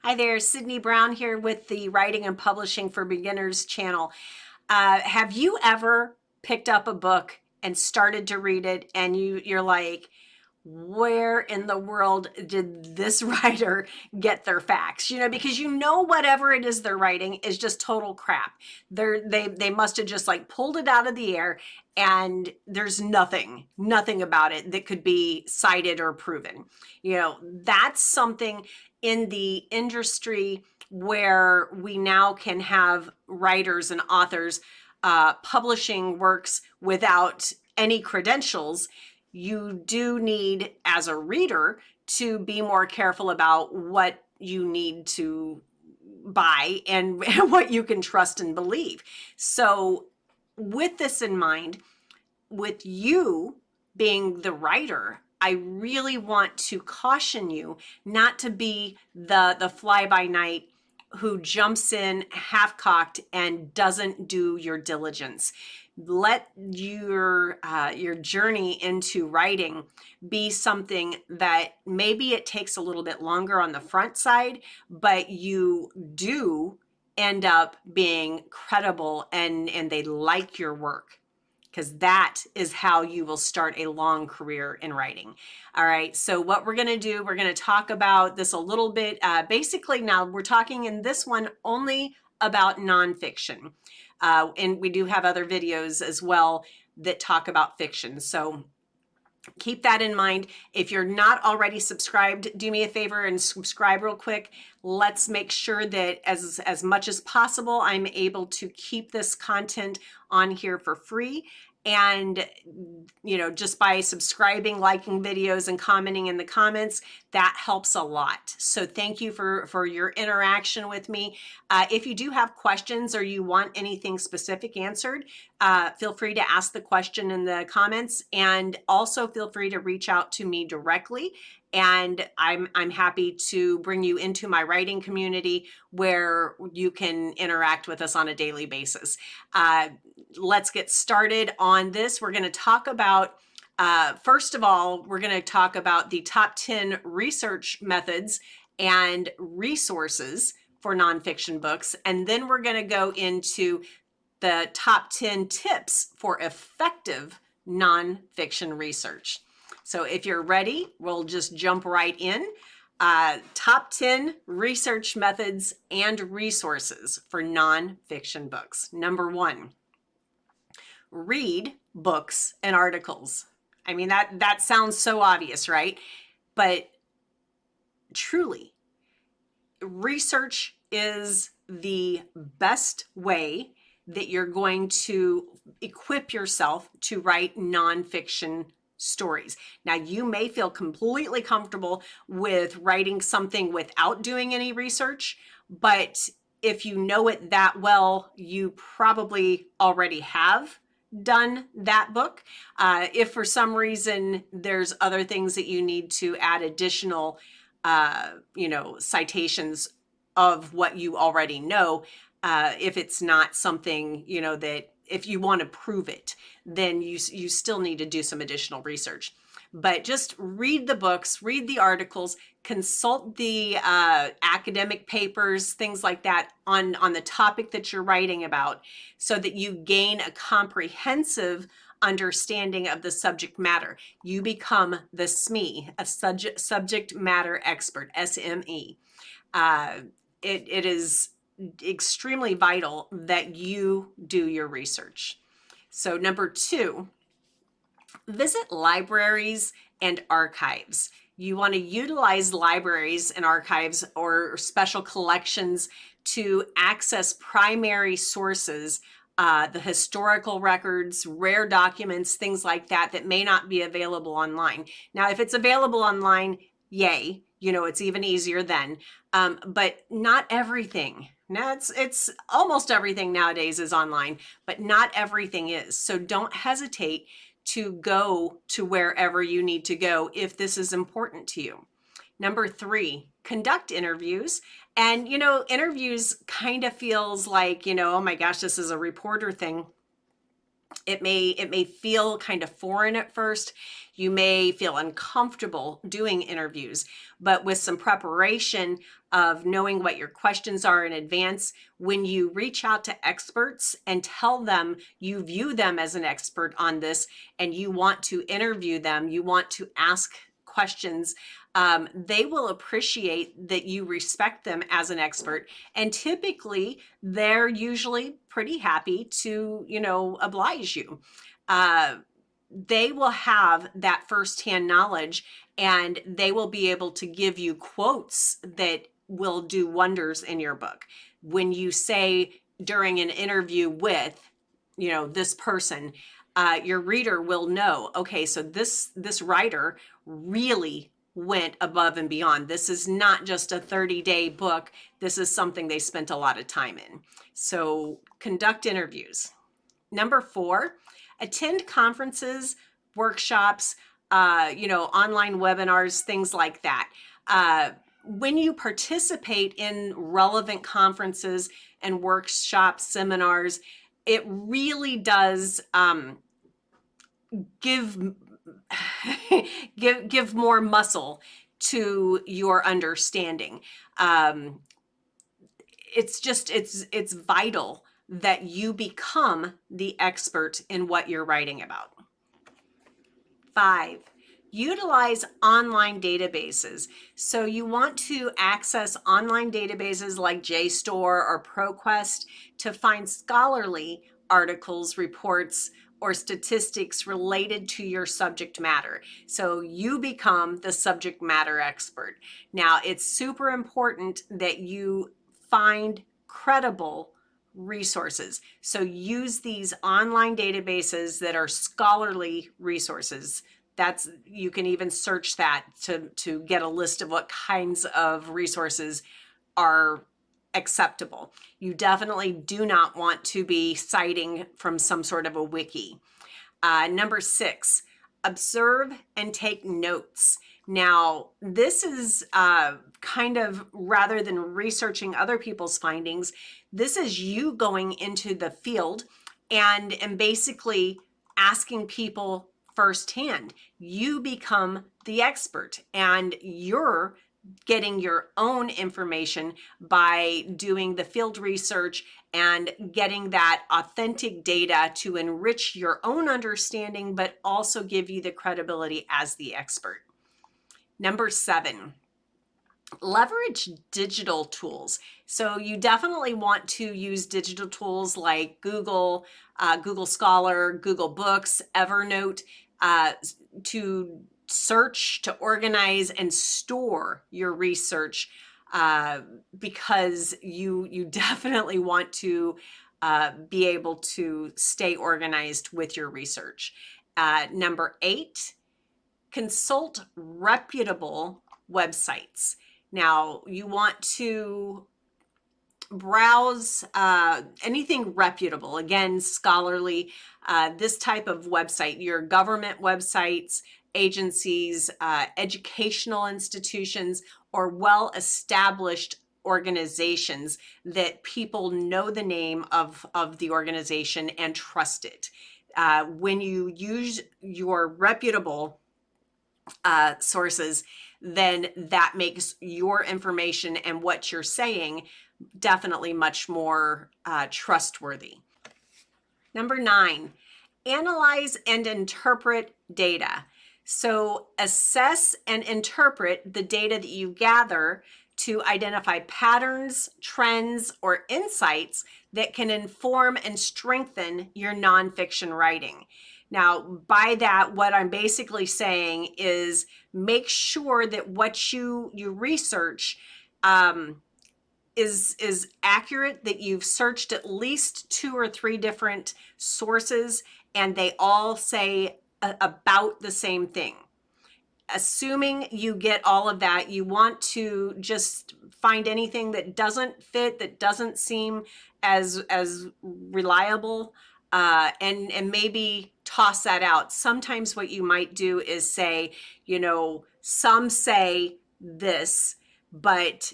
Hi there, Sydney Brown here with the Writing and Publishing for Beginners channel. Have you ever picked up a book and started to read it and you're like, where in the world did this writer get their facts? Because whatever it is they're writing is just total crap. They must have just like pulled it out of the air, and there's nothing about it that could be cited or proven. That's something in the industry where we now can have writers and authors publishing works without any credentials. You do need, as a reader, to be more careful about what you need to buy and what you can trust and believe. So with this in mind, with you being the writer, I really want to caution you not to be the fly-by-night who jumps in half-cocked and doesn't do your diligence. Let your journey into writing be something that maybe it takes a little bit longer on the front side, but you do end up being credible and they like your work, because that is how you will start a long career in writing. All right, so what we're going to do, we're going to talk about this a little bit. Basically, now we're talking in this one only about nonfiction. And we do have other videos as well that talk about fiction. So keep that in mind. If you're not already subscribed, do me a favor and subscribe real quick. Let's make sure that as much as possible, I'm able to keep this content on here for free. And, just by subscribing, liking videos, and commenting in the comments, that helps a lot. So thank you for your interaction with me. If you do have questions or you want anything specific answered, feel free to ask the question in the comments, and also feel free to reach out to me directly. And I'm happy to bring you into my writing community where you can interact with us on a daily basis. Let's get started on this. We're going to talk about, first of all, we're going to talk about the top 10 research methods and resources for nonfiction books. And then we're going to go into the top 10 tips for effective nonfiction research. So if you're ready, we'll just jump right in. Top 10 research methods and resources for nonfiction books. Number 1, read books and articles. I mean, that sounds so obvious, right? But truly, research is the best way that you're going to equip yourself to write nonfiction stories. Now, you may feel completely comfortable with writing something without doing any research, but if you know it that well, you probably already have done that book. If for some reason there's other things that you need to add additional, citations of what you already know, if it's not something, that if you want to prove it, then you still need to do some additional research. But just read the books, read the articles, consult the academic papers, things like that on the topic that you're writing about, so that you gain a comprehensive understanding of the subject matter. You become the SME, a subject matter expert, SME. It is extremely vital that you do your research. So number 2, visit libraries and archives. You want to utilize libraries and archives or special collections to access primary sources, the historical records, rare documents, things like that may not be available online. Now, if it's available online, yay, it's even easier then. But not everything. Now, it's almost everything nowadays is online, but not everything is. So don't hesitate to go to wherever you need to go if this is important to you. Number 3, conduct interviews. And, interviews kind of feels like, oh my gosh, this is a reporter thing. It may feel kind of foreign at first. You may feel uncomfortable doing interviews, but with some preparation of knowing what your questions are in advance, when you reach out to experts and tell them you view them as an expert on this and you want to interview them, you want to ask questions, they will appreciate that you respect them as an expert. And typically, they're usually pretty happy to, oblige you. They will have that firsthand knowledge, and they will be able to give you quotes that will do wonders in your book. When you say during an interview with, this person, your reader will know, okay, so this writer really went above and beyond. This is not just a 30-day book. This is something they spent a lot of time in. So conduct interviews. Number 4, attend conferences, workshops, online webinars, things like that. When you participate in relevant conferences and workshops, seminars, it really does give more muscle to your understanding. It's vital that you become the expert in what you're writing about. 5, utilize online databases. So you want to access online databases like JSTOR or ProQuest to find scholarly articles, reports, or statistics related to your subject matter. So you become the subject matter expert. Now, it's super important that you find credible resources. So use these online databases that are scholarly resources. You can even search that to get a list of what kinds of resources are acceptable. You definitely do not want to be citing from some sort of a wiki. Number 6, observe and take notes. Now, this is kind of, rather than researching other people's findings, this is you going into the field and basically asking people firsthand. You become the expert, and you're getting your own information by doing the field research and getting that authentic data to enrich your own understanding, but also give you the credibility as the expert. Number 7, leverage digital tools. So you definitely want to use digital tools like Google, Google Scholar, Google Books, Evernote, to search, to organize, and store your research, because you definitely want to be able to stay organized with your research. Number 8, consult reputable websites. Now, you want to browse anything reputable, again, scholarly, this type of website, your government websites, agencies, educational institutions, or well-established organizations that people know the name of the organization and trust it. When you use your reputable sources, then that makes your information and what you're saying definitely much more trustworthy. Number 9, analyze and interpret data. So assess and interpret the data that you gather to identify patterns, trends, or insights that can inform and strengthen your nonfiction writing. Now, by that, what I'm basically saying is make sure that what you research is accurate, that you've searched at least 2 or 3 different sources and they all say about the same thing. Assuming you get all of that, you want to just find anything that doesn't fit, that doesn't seem as reliable, and maybe toss that out. Sometimes what you might do is say, some say this, but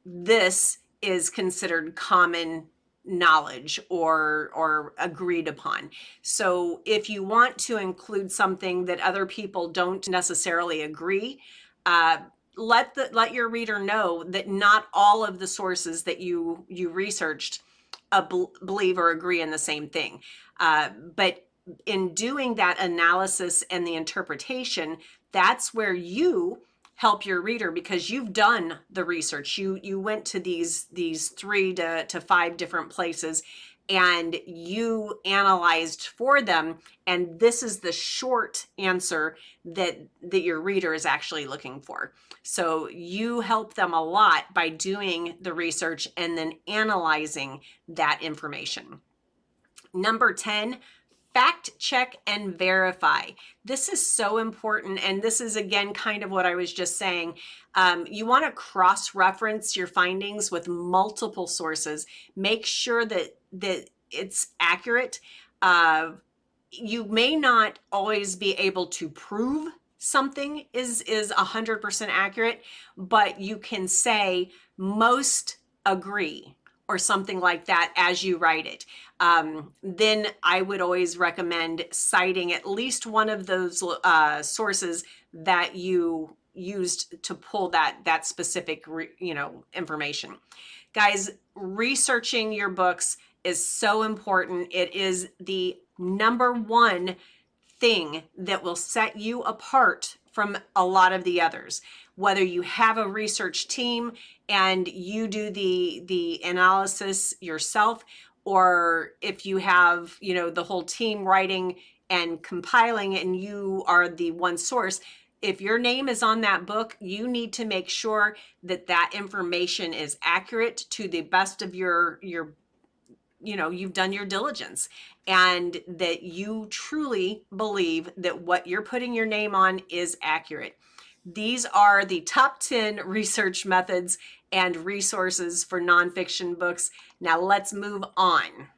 this is considered common knowledge or agreed upon. So if you want to include something that other people don't necessarily agree, let your reader know that not all of the sources that you researched believe or agree in the same thing. But in doing that analysis and the interpretation, that's where you help your reader, because you've done the research. You went to these 3 to 5 different places and you analyzed for them, and this is the short answer that your reader is actually looking for. So you help them a lot by doing the research and then analyzing that information. Number 10, fact check and verify. This is so important. And this is, again, kind of what I was just saying. You want to cross-reference your findings with multiple sources. Make sure that it's accurate. You may not always be able to prove something is 100% accurate, but you can say most agree or something like that as you write it. Then I would always recommend citing at least one of those sources that you used to pull that specific information. Guys, researching your books is so important. It is the number one thing that will set you apart from a lot of the others. Whether you have a research team and you do the analysis yourself, or if you have, the whole team writing and compiling it and you are the one source, if your name is on that book, you need to make sure that that information is accurate to the best of your you've done your diligence, and that you truly believe that what you're putting your name on is accurate. These are the top 10 research methods and resources for nonfiction books. Now let's move on.